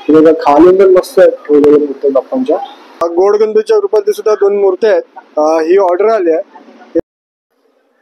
खालून पण मस्त ठेवलेल्या मूर्ती बाप्पांच्या. गोड गणपतीच्या रूपात सुद्धा 2 मूर्ती आहेत. ही ऑर्डर आली आहे.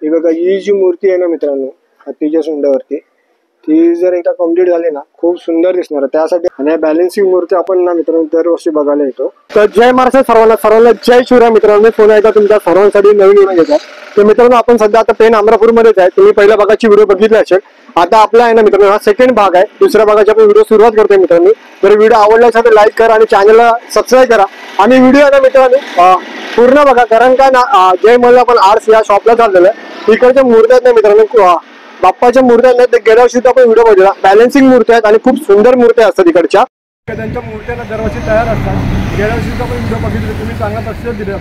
ही बघा, ही जी मूर्ती आहे ना मित्रांनो हत्तीच्या सोंडावरती, ती जर एकदा कम्प्लीट झाली ना खूप सुंदर दिसणार. त्यासाठी आणि बॅलन्सिंग मूर्ती आपण ना मित्रांनो दरवर्षी बघायला येतो. तर जय महाराष्ट्र सर्वांना जय शिवराय मित्रांनो. फोन एकदा तुमच्या सर्वांसाठी नवीन व्हिडिओ घेतात. तर मित्रांनो आपण सध्या आता पेन अमरापूरमध्येच आहे. तुम्ही पहिल्या भागाची व्हिडिओ बघितली असेल. आता आपला आहे ना मित्रांनो हा सेकंड भाग आहे. दुसऱ्या भागाची आपण व्हिडिओ सुरुवात करतोय मित्रांनो. जर व्हिडिओ आवडला असेल तर लाईक करा आणि चॅनलला सबस्क्राईब करा. आणि व्हिडिओ आहे ना मित्रांनो पूर्ण बघा, कारण काय ना जय मल्हार आर्ट्स या शॉपला चाललेलं आहे. इकडच्या मूर्त्या आहेत ना मित्रांनो बाप्पाच्या मूर्त्या आहेत. ते गेल्या वर्षी आपण व्हिडिओ बघितला. बॅलन्सिंग मूर्त्या आहेत आणि खूप सुंदर मूर्त्या असतात इकडच्या. त्यांच्या मूर्त्या दरवर्षी तयार असतात. गेल्या वर्षी आपण व्हिडिओ बघितले, तुम्ही चांगला प्रतिसाद दिला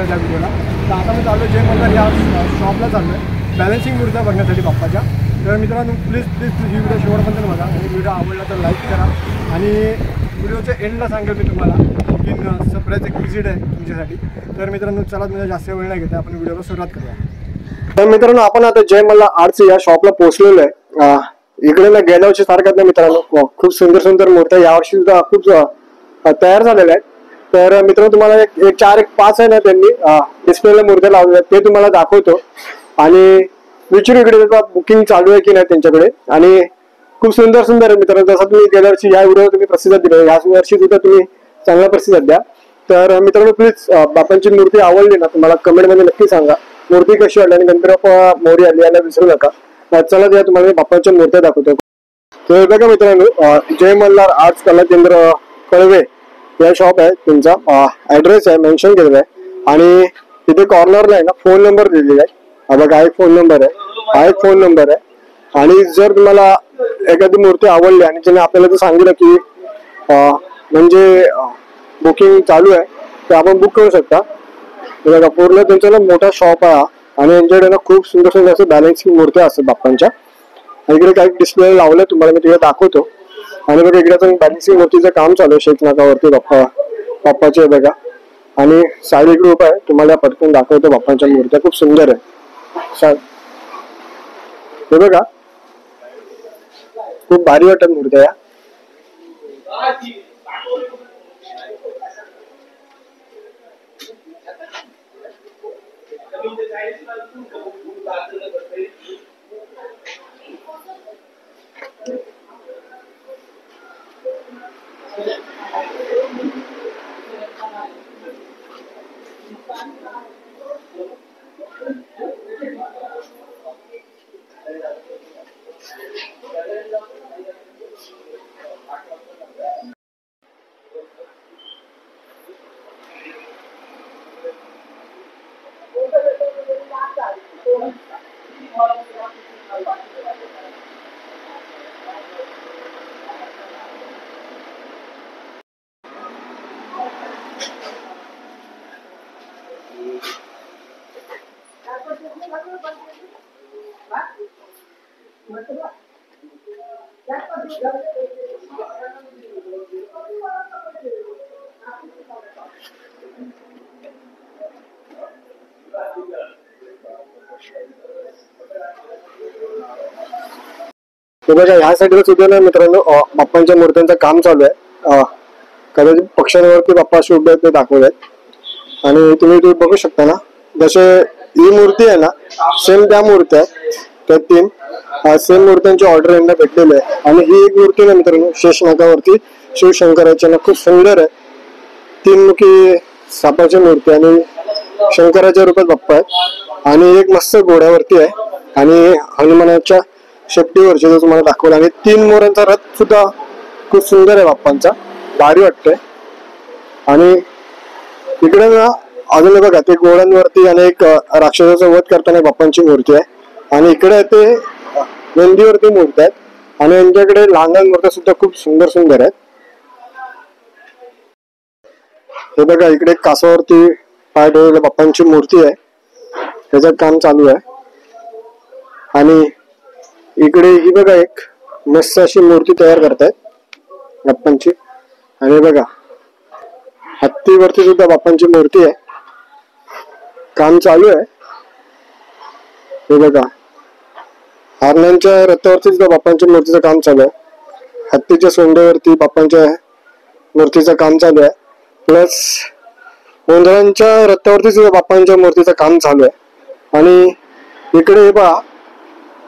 त्या व्हिडिओला. तर आता मी चाललो जय मल्हार या शॉपला चाललो आहे बॅलन्सिंग मूर्त्या बघण्यासाठी बाप्पाच्या. तर मित्रांनो प्लीज ही व्हिडिओ शेवटपर्यंत बघा. आणि व्हिडिओ आवडला तर लाईक करा. आणि व्हिडिओच्या एंडला सांगेल मी तुम्हाला की सरप्राईज एक विजिट आहे तुमच्यासाठी. तर मित्रांनो चला, तुम्हाला जास्त वेळ नाही घेता, आपण व्हिडिओला सुरुवात करूया. तर मित्रांनो आपण आता जय मल्हार आर्ट्स या शॉपला पोहोचलेलो आहे. इकडे ना गेल्या वर्षी सारख्यात ना मित्रांनो खूप सुंदर मूर्त्या यावर्षी सुद्धा खूप तयार झालेल्या आहेत. तर मित्रांनो तुम्हाला एक 4-5 आहे ना त्यांनी डिस्प्लेला मूर्त्या लावलेल्या आहेत, ते तुम्हाला दाखवतो. आणि विचारू इकडे बुकिंग चालू आहे की नाही त्यांच्याकडे. आणि खूप सुंदर आहे मित्रांनो. जसं तुम्ही गेल्या वर्षी या व्हिडिओ तुम्ही प्रतिसाद दिला, या वर्षी सुद्धा तुम्ही चांगला प्रतिसाद द्या. तर मित्रांनो प्लीज बाप्पांची मूर्ती आवडली ना तुम्हाला कमेंटमध्ये नक्की सांगा. मूर्ती कशी वाटली आणि गणपती बाप्पा मोरी आली याला विसरू नका. चला द्या तुम्हाला बाप्पांच्या मूर्त्या दाखवतो. तर बघा मित्रांनो जय मल्हार आर्ट्स कला केंद्र कळवे या शॉप आहे. त्यांचा ऍड्रेस आहे मेन्शन केलेला आहे. आणि तिथे कॉर्नरला आहे ना फोन नंबर दिलेला आहे. हा बघा हा एक फोन नंबर आहे. आणि जर तुम्हाला एखादी मूर्ती आवडली आणि त्याने आपल्याला जर सांगितलं की म्हणजे बुकिंग चालू आहे तर आपण बुक करू शकता. बघा पूर्ण त्यांचा ना मोठा शॉप आहे. आणि यांच्याकडे ना खूप सुंदर असं बॅलन्सिंग मूर्त्या असतात बाप्पांच्या. इकडे काही डिस्प्ले लावलं तुम्हाला मी तिकडे दाखवतो. आणि बघा इकडे बॅलन्सिंग मूर्तीचं काम चालू आहे शेत नाकावरती बाप्पाचे बघा. आणि साडी ग्रुप आहे, तुम्हाला पटकन दाखवतो. बाप्पांच्या मूर्त्या खूप सुंदर आहे. हे बघा खूप भारी वाटत मूर्त्या या. बघा ह्या साईडला सुद्धा ना मित्रांनो बाप्पांच्या मूर्त्यांचं काम चालू आहे. कदाचित पक्ष्यांवरती बाप्पा असे उभे आहेत ते दाखवले. आणि तुम्ही बघू शकता ना जसे ही मूर्ती आहे ना सेम त्या मूर्त्या त्या 3 सेम मूर्त्यांची ऑर्डर यांना भेटलेली आहे. आणि ही एक मूर्ती ना मित्रांनो शेषनागावरती शिवशंकराच्या ना खूप सुंदर आहे. 3 मुखी सापाची मूर्ती आणि शंकराच्या रूपात बाप्पा आहेत. आणि एक मस्त घोड्यावरती आहे आणि हनुमानाच्या शेपटीवरची जो तुम्हाला दाखवला. आणि 3 मोरांचा रथ सुद्धा खूप सुंदर आहे बाप्पांचा, भारी वाटतंय. आणि इकडे ना अजून बघा ते घोड्यांवरती आणि एक राक्षसाचा वध करताना बाप्पांची मूर्ती आहे. आणि इकडे ते नंदीवरती मूर्ती आहेत. आणि यांच्याकडे लहान मूर्त्या सुद्धा खूप सुंदर आहेत. हे बघा इकडे कासावरती पाय ठेवलेल्या बाप्पांची मूर्ती आहे, त्याचं काम चालू आहे. आणि इकडे ही बघा एक मस्त अशी मूर्ती तयार करतायत बाप्पांची. आणि बघा हत्तीवरती सुद्धा बाप्पांची मूर्ती आहे, काम चालू आहे. हे बघा हरणांच्या रथावरती सुद्धा बाप्पांच्या मूर्तीचं काम चालू आहे. हत्तीच्या सोंडेवरती बाप्पांच्या मूर्तीचं काम चालू आहे. प्लस गोंधळांच्या रथावरती सुद्धा बाप्पांच्या मूर्तीचं काम चालू आहे. आणि इकडे पहा,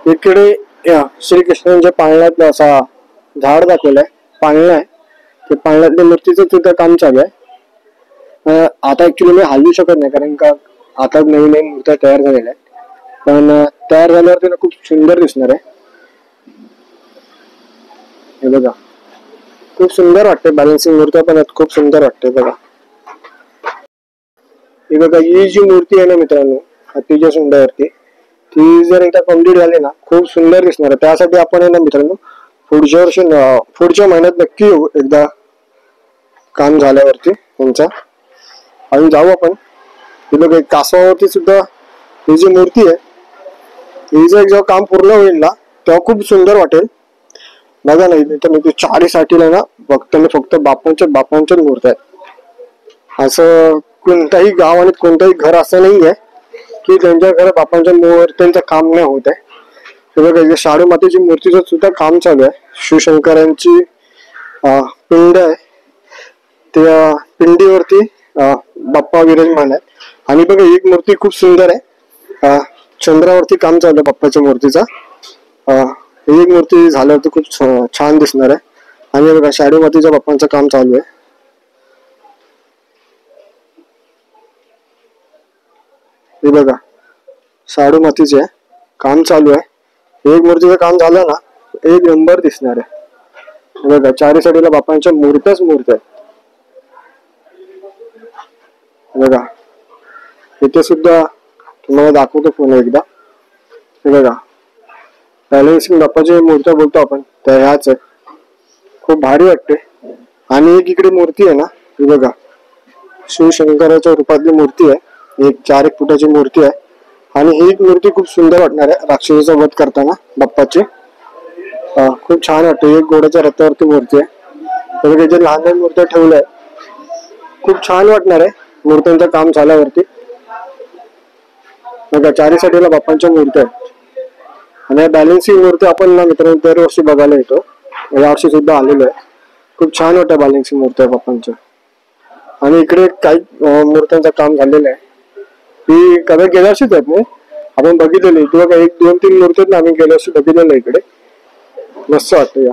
इकडे या श्रीकृष्णांच्या पाळण्यातला असा झाड दाखवलाय, पाळणा आहे. ते पाळण्यातल्या मूर्तीचं सुद्धा काम चालू आहे. आता ऍक्च्युली मी हलवू शकत नाही कारण का आता नवीन नवीन मूर्त्या तयार झालेल्या आहेत, पण तयार झाल्यावरती ना खूप सुंदर दिसणार आहे. हे बघा, खूप सुंदर वाटते. बॅलन्सिंग मूर्त्या पण खूप सुंदर वाटते बघा. हे बघा, ही जी मूर्ती आहे ना मित्रांनो हत्तीच्या सोंडावरती, ती जर एकदा कम्प्लीट झाली ना खूप सुंदर दिसणार आहे. त्यासाठी आपण आहे ना मित्रांनो पुढच्या वर्षी पुढच्या महिन्यात नक्की येऊ एकदा काम झाल्यावरती त्यांचा, आणि जाऊ आपण. हे बघा, कासवावरती सुद्धा ही जी मूर्ती आहे ही जर जेव्हा काम पूर्ण होईल ना तेव्हा खूप सुंदर वाटेल. बघा नाही तर मी चारी साठीला ना फक्त बापांच्या मूर्त्या आहेत. असं कोणताही गाव आणि कोणताही घर असं नाही आहे की त्यांच्या घरात बापांच्या मूर्त्यांचं काम नाही होत आहे. हे बघा, शाडू मातेची मूर्तीचं सुद्धा काम चालू आहे. शिवशंकरांची पिंड आहे, त्या पिंडीवरती बाप्पा विराजमान आहे. आणि बघा, एक मूर्ती खूप सुंदर आहे, चंद्रावरती काम चालू आहे बाप्पाच्या मूर्तीचा. एक मूर्ती झाल्यावरती खूप छान दिसणार आहे. आणि बघा, शाडू मातीच्या बाप्पांचं काम चालू आहे. हे बघा, शाडू मातीचे काम चालू आहे. एक मूर्तीचं काम झालं ना एक नंबर दिसणार आहे. बघा, चारी साईडला बाप्पांच्या मूर्त्याच मूर्त्या आहेत. बघा, इथे सुद्धा तुम्हाला दाखवतो पुन्हा एकदा. हे बघा, बॅलन्सिंग बाप्पाची मूर्त्या बोलतो आपण त्या ह्याच आहे. खूप भारी वाटते. आणि एक इकडे मूर्ती आहे ना, ही बघा, शिवशंकराच्या रूपातली मूर्ती आहे. एक 4-1 फुटाची मूर्ती आहे. आणि ही मूर्ती खूप सुंदर वाटणार आहे राक्षसाचा वध करताना बाप्पाची. खूप छान वाटते. एक घोड्याच्या रथावरती मूर्ती आहे. तर जे लहान लहान मूर्त्या ठेवल्या आहेत खूप छान वाटणार आहे मूर्त्यांचं काम झाल्यावरती. बघा, चारी साईडला बाप्पांच्या मूर्त्या आहेत. आणि बॅलन्सिंग मूर्ती आपण ना मित्रांनो दरवर्षी बघायला येतो. यावर्षी सुद्धा आलेलो आहे. खूप छान वाटतं बॅलन्सिंग मूर्त्या बाप्पांच्या. आणि इकडे काही मूर्त्यांचं काम झालेलं आहे. ही कदा गेल्या वर्षीच आहेत ना आपण बघितलेली किंवा 1-2-3 मूर्ती ना आम्ही गेल्या वर्षी बघितलेलं इकडे. मस्त वाटतं. या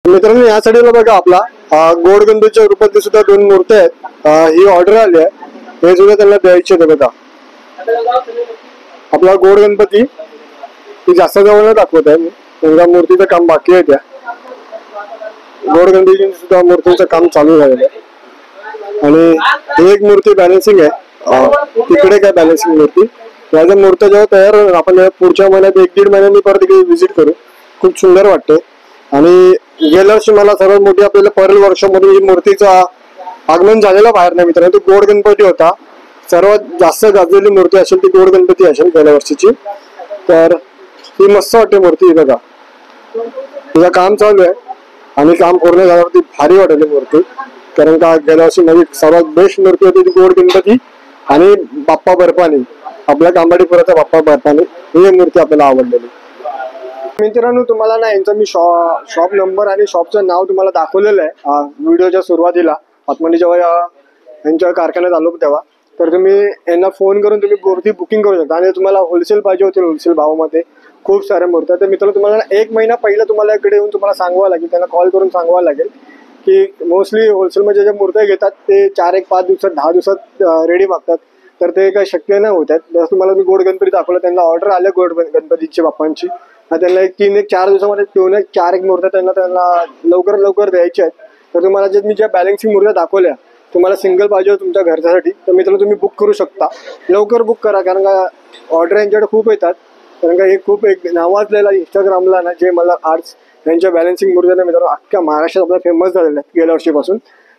मित्रांनो या साईडला बघा, आपला गोडगंधूच्या रूपातली सुद्धा 2 मूर्त्या आहेत. ही ऑर्डर आली आहे, हे सुद्धा त्यांना द्यायचे होते. बघा, आपला गोड गणपती ती जास्त जवळ दाखवत आहे. त्यांच्या मूर्तीचं काम बाकी आहे. त्या गोड गणपतीची सुद्धा मूर्तीचं काम चालू झालेलं आहे. आणि एक मूर्ती बॅलन्सिंग आहे, तिकडे काय बॅलन्सिंग मूर्ती. या ज्या मूर्त्या जेव्हा तयार होईल आपण पुढच्या महिन्यात 1-1.5 महिन्यांनी परत इकडे व्हिजिट करू. खूप सुंदर वाटते. आणि गेल्या वर्षी मला सर्वात मोठी आपल्याला पर्ल वर्कशॉपमध्ये ही मूर्तीचं आगमन झालेला बाहेर नाही मित्रांनो. तो गोड गणपती होता. सर्वात जास्त गाजलेली मूर्ती असेल ती गोड गणपती असेल गेल्या वर्षीची. तर ही मस्त वाटते मूर्ती. बघा, तिचं काम चालू आहे आणि काम पूर्ण झाल्यावरती भारी वाटली मूर्ती. कारण का गेल्या वर्षी माझी सर्वात बेस्ट मूर्ती होती ती गोड गणपती आणि बाप्पा बर्फानी, आपल्या कांबाडीपुराचा बाप्पा बर्फानी, ही मूर्ती आपल्याला आवडलेली. मित्रांनो तुम्हाला ना यांचा मी शॉप नंबर आणि शॉपचं नाव तुम्हाला दाखवलेलं आहे व्हिडिओच्या सुरुवातीला. आतमध्ये जेव्हा यांच्या कारखान्यात आलो तेव्हा, तर तुम्ही यांना फोन करून तुम्ही मूर्ती बुकिंग करू शकता. आणि तुम्हाला होलसेल पाहिजे होते होलसेल भावामध्ये खूप साऱ्या मूर्त्या, तर मित्रांनो तुम्हाला 1 महिना पहिला तुम्हाला इकडे येऊन तुम्हाला सांगावं लागेल, त्यांना कॉल करून सांगावं लागेल की मोस्टली होलसेलमध्ये ज्या मूर्त्या घेतात ते 4-5 दिवसात 10 दिवसात रेडी मागतात. तर ते काही शक्य नाही होत आहेत. जसं तुम्हाला मी गोड गणपती दाखवलं, त्यांना ऑर्डर आल्या गोड गणपतीची बाप्पांची. त्यांना 3-4 दिवसामध्ये 4-1 मूर्त्या त्यांना लवकर द्यायच्या आहेत. तर तुम्हाला मी ज्या बॅलन्सिंग मूर्त्या दाखवल्या तुम्हाला सिंगल पाहिजे तुमच्या घरच्यासाठी, तर मित्रांनो तुम्ही बुक करू शकता. लवकर बुक करा कारण का ऑर्डर यांच्याकडे खूप येतात. कारण का हे खूप एक नावाजलेला इंस्टाग्रामला ना जे मला आर्ट्स यांच्या बॅलन्सिंग मूर्त्या मित्रांनो अख्ख्या महाराष्ट्रात आपल्या फेमस झालेल्या आहेत गेल्या वर्षीपासून.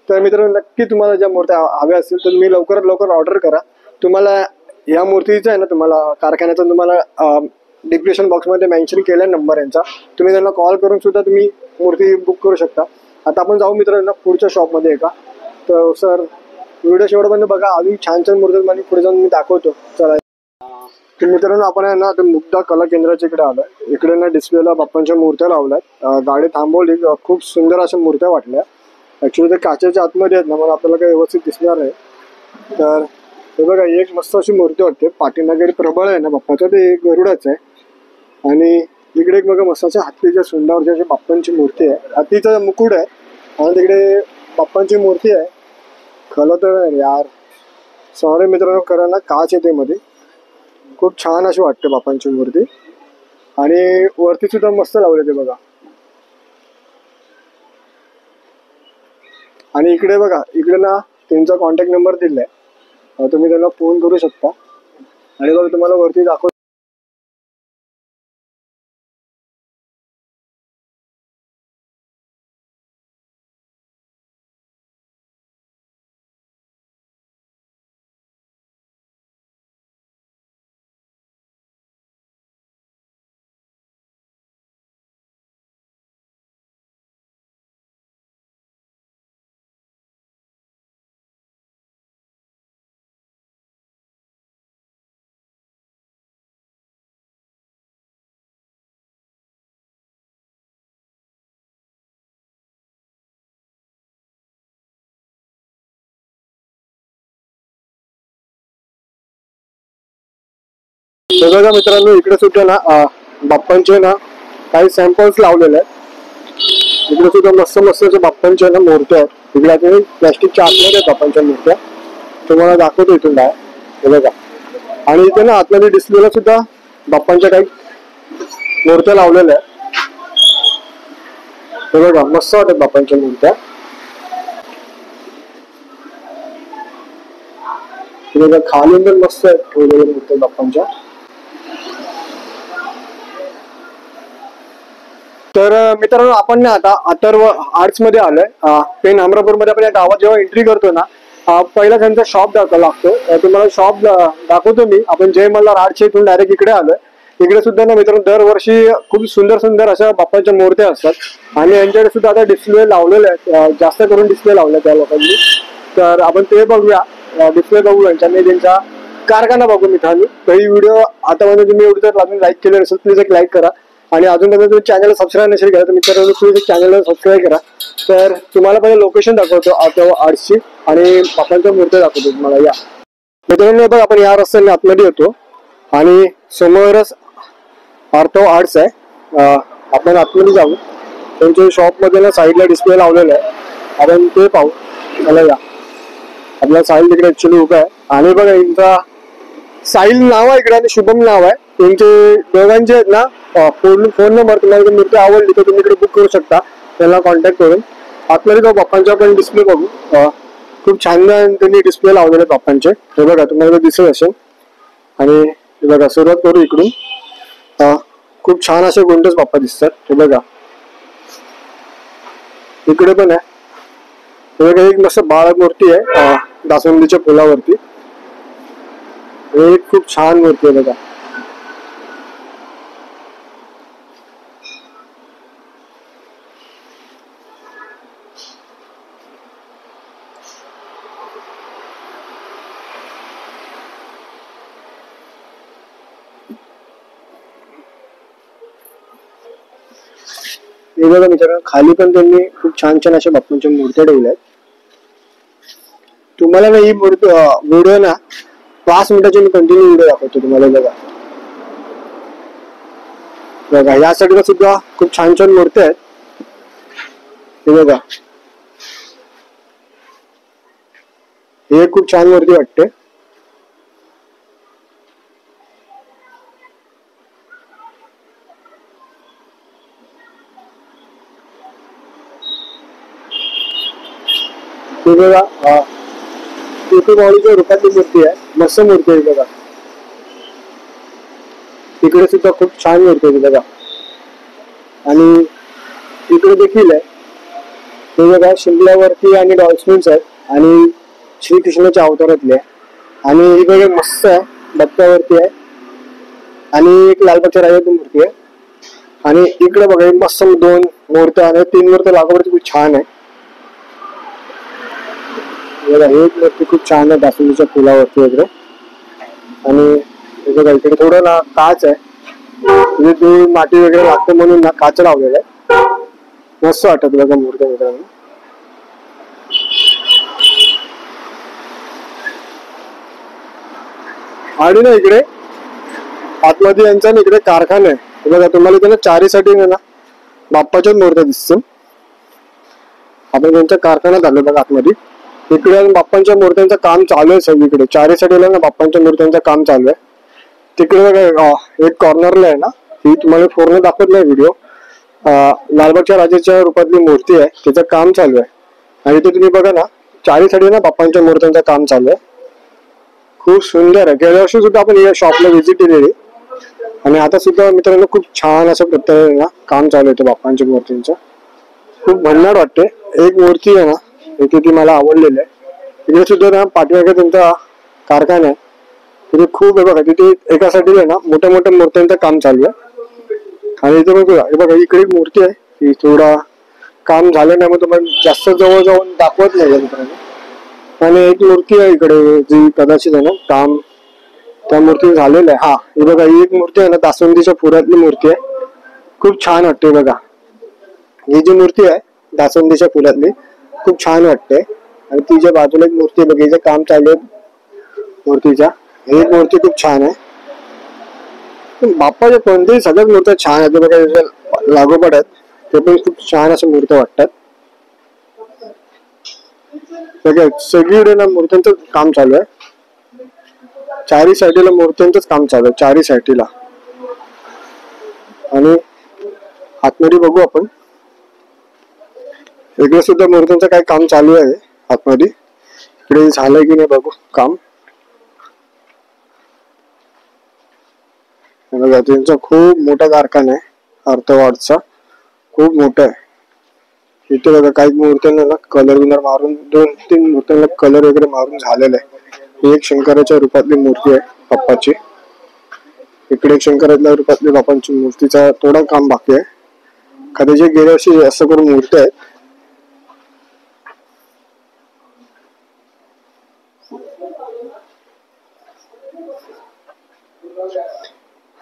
तर मित्रांनो नक्की तुम्हाला ज्या मूर्त्या हव्या असतील तर तुम्ही लवकरात लवकर ऑर्डर करा. तुम्हाला या मूर्तीचं आहे ना तुम्हाला कारखान्याचा तुम्हाला डिस्क्रिप्शन बॉक्समध्ये मेन्शन केला नंबर यांचा, तुम्ही त्यांना कॉल करून सुद्धा तुम्ही मूर्ती बुक करू शकता. आता आपण जाऊ मित्रांनो पुढच्या शॉपमध्ये एका. तर सर व्हिडिओ शेवटपर्यंत बघा, अजून छान मूर्ती आणि पुढे जाऊन मी दाखवतो. चला मित्रांनो आपण आहे ना आता मुक्ता कला केंद्राच्या इकडे आलोय. इकडे ना डिस्प्लेला बाप्पांच्या मूर्त्या लावल्यात. गाडी थांबवली, खूप सुंदर अशा मूर्त्या वाटल्या. ऍक्च्युली ते काचेच्या आतमध्ये आहेत ना, मला आपल्याला काही व्यवस्थित दिसणार आहे. तर हे बघा, एक मस्त अशी मूर्ती वाटते. पाठीमागे प्रबळ आहे ना बाप्पाचं, ते गरुडाच आहे. आणि इकडे एक बघा मस्त हत्तीच्या सोंडावरची अशी बाप्पांची मूर्ती आहे. हत्तीचा मुकुट आहे आणि तिकडे बाप्पांची मूर्ती आहे. खरं तर यार सॉरी मित्रांनो, खरं ना काच येते मध्ये. खूप छान अशी वाटते बाप्पांची मूर्ती. आणि वरती सुद्धा मस्त लावले ते बघा. आणि इकडे बघा, इकडे ना त्यांचा कॉन्टॅक्ट नंबर दिलाय, तुम्ही त्यांना फोन करू शकता. आणि बघा तुम्हाला वरती दाखव. बघा मित्रांनो, इकडे सुद्धा ना बाप्पांचे ना काही सॅम्पल्स लावलेले आहेत. इकडे सुद्धा मस्त मस्त बाप्पांच्या ना मूर्त्या आहेत. इकडे आता प्लॅस्टिकच्या आतमध्ये आहेत बाप्पांच्या मूर्त्या, तुम्हाला दाखवतो इथून काय. हे बघा, आणि इथे ना आतमध्ये डिस्प्लेला सुद्धा बाप्पांच्या काही मूर्त्या लावलेल्या आहेत. हे बघा, मस्त वाटत बाप्पांच्या मूर्त्या. हे बघा, खालून पण मस्त ठेवलेल्या मूर्त्या बाप्पांच्या. तर मित्रांनो, आपण ना आता अथर्व आर्ट्स मध्ये आलोय. पेन अमरापूर मध्ये. आपण या गावात जेव्हा एंट्री करतो ना, पहिला त्यांचा शॉप दाखवा लागतो. तुम्हाला शॉप दाखवतो मी. आपण जय मल्हार आर्ट्स इथून डायरेक्ट इकडे आलोय. इकडे सुद्धा ना मित्रांनो दरवर्षी खूप सुंदर सुंदर अशा बाप्पाच्या मूर्त्या असतात. आणि यांच्याकडे सुद्धा आता डिस्प्ले लावलेले आहेत, जास्त करून डिस्प्ले लावले त्या लोकांनी. तर आपण ते बघूया, डिस्प्ले बघू यांच्यानी, त्यांचा कारखाना बघू मित्रांनो. तर ही व्हिडिओ आतापर्यंत तुम्ही एवढी जर अजून लाईक केले असेल प्लीज एक लाईक करा. आणि अजूनपर्यंत तुम्ही चॅनल सबस्क्राईब नसेल केला तर मित्रांनो प्लीज चॅनलला सबस्क्राईब करा. तर तुम्हाला पहिले लोकेशन दाखवतो अथर्व आर्ट्सची आणि बाप्पांच्या मूर्त्या दाखवतो तुम्हाला. या मित्रांनो बघ, आपण या रस्त्याने आतमध्ये येतो आणि समोरच अथर्व आर्ट्स आहे. आपण आतमध्ये जाऊ. त्यांच्या शॉपमध्ये ना साईडला डिस्प्ले लावलेला आहे, आपण ते पाहू. मला या आपला साहिल तिकडे ऍक्च्युली उभा आहे. आणि बघा, यांचा साहिल नाव आहे इकडे आणि शुभम नाव आहे. त्यांचे दोघांचे आहेत ना फोन नंबर. तुम्हाला मूर्ती आवडली तर तुम्ही इकडे बुक करू शकता त्यांना कॉन्टॅक्ट करून. आतमध्ये जाऊ, बाप्पांचा पण डिस्प्ले बघू. खूप छान त्यांनी डिस्प्ले लावलेले बाप्पांचे. हे बघा, तुम्हाला दिसत असेल. आणि हे बघा, सुरुवात करू इकडून. खूप छान असे गोंडस बाप्पा दिसतात. हे बघा, इकडे पण आहे. हे बघा, एक मस्त बाळ मूर्ती आहे दासवंदीच्या फुलावरती. एक खूप छान मूर्ती आहे बघा. हे बघा मित्रांनो, खाली पण त्यांनी खूप छान छान अशा बाप्पांच्या मूर्त्या ठेवल्या आहेत. तुम्हाला ना ही व्हिडिओ ना 5 मिनिटाची मी कंटिन्यू व्हिडिओ दाखवतो तुम्हाला. बघा बघा, या साईडला सुद्धा खूप छान छान मूर्त्या आहेत. हे बघा, हे खूप छान मूर्ती वाटते. हे बघा, माऊलीच्या रूपातली मूर्ती आहे. मस्त मूर्ती आहे बघा. इकडे सुद्धा खूप छान मूर्ती आहे बघा. आणि इकडे देखील आहे. हे बघा, शिंपल्यावरती आणि डॉल्फिन्स आहेत आणि श्रीकृष्णाच्या अवतारातले. आणि ही बघा मस्त आहे, बत्त्यावरती आहे. आणि एक लालबागच्या राजाची मूर्ती आहे. आणि इकडे बघा मस्त 2 मूर्त्या आणि 3 मूर्त्या लागवरती खूप छान आहे. बघा, एक मूर्ती खूप छान आहे दासवंदीच्या फुलावरती वगैरे. आणि हे बघा, इकडे थोडं ना काच आहे, म्हणजे माती वगैरे लागते म्हणून ना काच लावलेलं आहे. मस्त वाटत बघा मूर्त्या मित्रांनो. आणि ना इकडे आतमध्ये यांचा ना इकडे कारखाना आहे. बघा तुम्हाला इथे ना चारीसाठी ना बाप्पाच्याच मूर्त्या दिसतील. आपण त्यांचा कारखाना आलो बघा आतमध्ये. इकडे बाप्पांच्या मूर्त्यांचं काम चालू आहे सगळीकडे. चारी साईडला ना बाप्पांच्या मूर्त्यांचं काम चालू आहे. तिकडे बघा एक कॉर्नरला आहे ना, ही तुम्हाला पूर्ण दाखवत नाही व्हिडिओ, लालबागच्या राजाच्या रूपातली मूर्ती आहे, त्याचं काम चालू आहे. आणि इथे तुम्ही बघा ना चारी साईड ना बाप्पांच्या मूर्त्यांचं काम चालू आहे. खूप सुंदर आहे. गेल्या वर्षी सुद्धा आपण या शॉपला व्हिजिट दिलेली आणि आता सुद्धा मित्रांनो खूप छान असं प्रत्येक ना काम चालू आहे बाप्पांच्या मूर्तींचं. खूप भन्नाट वाटते. एक मूर्ती आहे ना इथे ती मला आवडलेली आहे. तिथे सुद्धा ना पाठीमागे त्यांचा कारखाना आहे. तिथे खूप आहे बघा. तिथे एका साईडला ना मोठ्या मोठ्या मूर्त्यांचं काम चालू आहे. आणि इथे बघा इकडे एक मूर्ती आहे ती थोडा काम झालं नाही, मग तुम्हाला जास्त जवळ जाऊन दाखवत नाही मित्रांनो. आणि एक मूर्ती आहे इकडे जी कदाचित आहे ना काम त्या मूर्ती झालेलं आहे. हा ही बघा ही एक मूर्ती आहे ना दासवंदीच्या फुलातली मूर्ती आहे. खूप छान वाटते बघा. ही जी मूर्ती आहे दासवंदीच्या फुलातली खूप छान वाटते. आणि तिच्या बाजूला एक मूर्ती बघायचं काम चालू आहे मूर्तीच्या. ही एक मूर्ती खूप छान आहे. बाप्पाच्या कोणत्याही सगळ्याच मूर्त्या छान आहेत बघा. लागोपाठ आहेत ते पण खूप छान अशा मूर्त्या वाटतात. सगळीकडे ना मूर्त्यांचं काम चालू आहे. चारी साईडला मूर्त्यांचंच काम चालू आहे चारी साईडला. आणि आतमध्ये बघू आपण. इकडे सुद्धा मूर्त्यांचं काही काम चालू आहे आतमध्ये. इकडे झालंय की नाही बघू काम. बघा त्यांचा खूप मोठा कारखाना आहे अर्थवाडचा. खूप मोठा आहे. इथे बघा काही मूर्त्यांना ना कलर विलर मारून 2-3 मूर्त्यांना कलर वगैरे मारून झालेला आहे. ही एक शंकराच्या रूपातली मूर्ती आहे बाप्पाची. इकडे एक शंकराच्या रूपातली बाप्पांची मूर्तीचा थोडा काम बाकी आहे. कदाचित गेल्या वर्षी असं करून मूर्ती आहेत.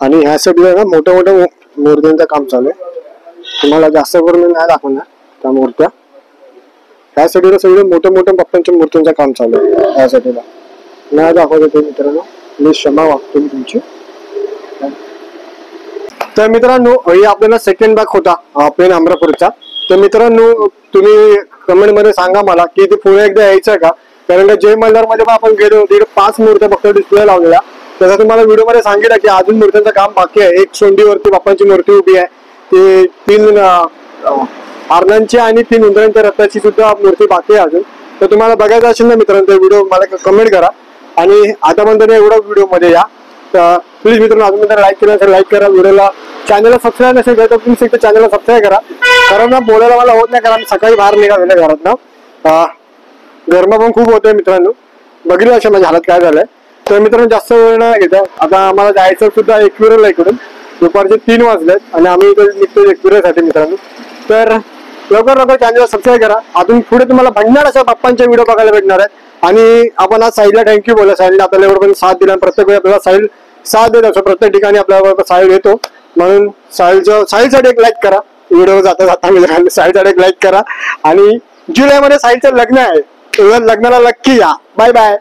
आणि ह्या साईडला ना मोठ्या मोठ्या मूर्त्यांचं काम चालू आहे. तुम्हाला जास्त करून नाही दाखवणार त्या मूर्त्या. ह्या साईडला सगळे मोठ्या मोठ्या बाप्पांच्या मूर्त्यांचं काम चालू आहे. ह्या साईडला नाही दाखवत ते मित्रांनो, मी क्षमा मागतो मी तुमची. तर मित्रांनो ही आपल्याला सेकंड भाग होता पेन अमरापूरचा. तर मित्रांनो तुम्ही कमेंट मध्ये सांगा मला की ते पुढे एकदा यायचं का. कारण का जय मल्हार मध्ये पण आपण गेलो तिकडे 5 मूर्त्या फक्त डिस्प्ले लावलेल्या. तसं तुम्हाला व्हिडिओ मध्ये सांगितलं की अजून मूर्त्यांचं काम बाकी आहे. एक सोंडीवरती बाप्पांची मूर्ती उभी आहे. ती 3 आरणांची आणि 3 उंदरांच्या रथाची सुद्धा मूर्ती बाकी आहे अजून. तर तुम्हाला बघायचं असेल ना मित्रांनो व्हिडिओ मला कमेंट करा. आणि आता पण तरी एवढा व्हिडिओ मध्ये या. तर प्लीज मित्रांनो अजून लाईक केलं असेल लाईक करा. व्हिडिओला चॅनलला सबस्क्राईब नसेल तर प्लीज एकदा चॅनलला सबस्क्राईब करा. कारण ना बोलायला मला होत नाही, कारण सकाळी बाहेर निघालेलं घरात ना गरम पण खूप होतंय मित्रांनो. बघितलं अशा माझ्या हालत काय झालंय. तर मित्रांनो जास्त वेळ नाही घेता. आता आम्हाला जायचं सुद्धा एकविराला इकडून दुपारचे 3 वाजलेत आणि आम्ही इकडे निघतो एकविरासाठी मित्रांनो. तर लवकर चॅनलला सबस्क्राईब करा. अजून पुढे तुम्हाला भन्नाट अशा बाप्पांचे व्हिडिओ बघायला भेटणार आहेत. आणि आपण आज साहिलला थँक्यू बोला. साहिलने आपल्याला एवढं साथ दिला. प्रत्येक वेळी आपल्याला साहिल साथ देत असतो. प्रत्येक ठिकाणी आपल्याला साहिल येतो. म्हणून साहिलसाठी एक लाईक करा. व्हिडिओ जाता साहिलसाठी एक लाईक करा. आणि जुलैमध्ये साहिलचं लग्न आहे. लग्नाला नक्की या. Bye bye.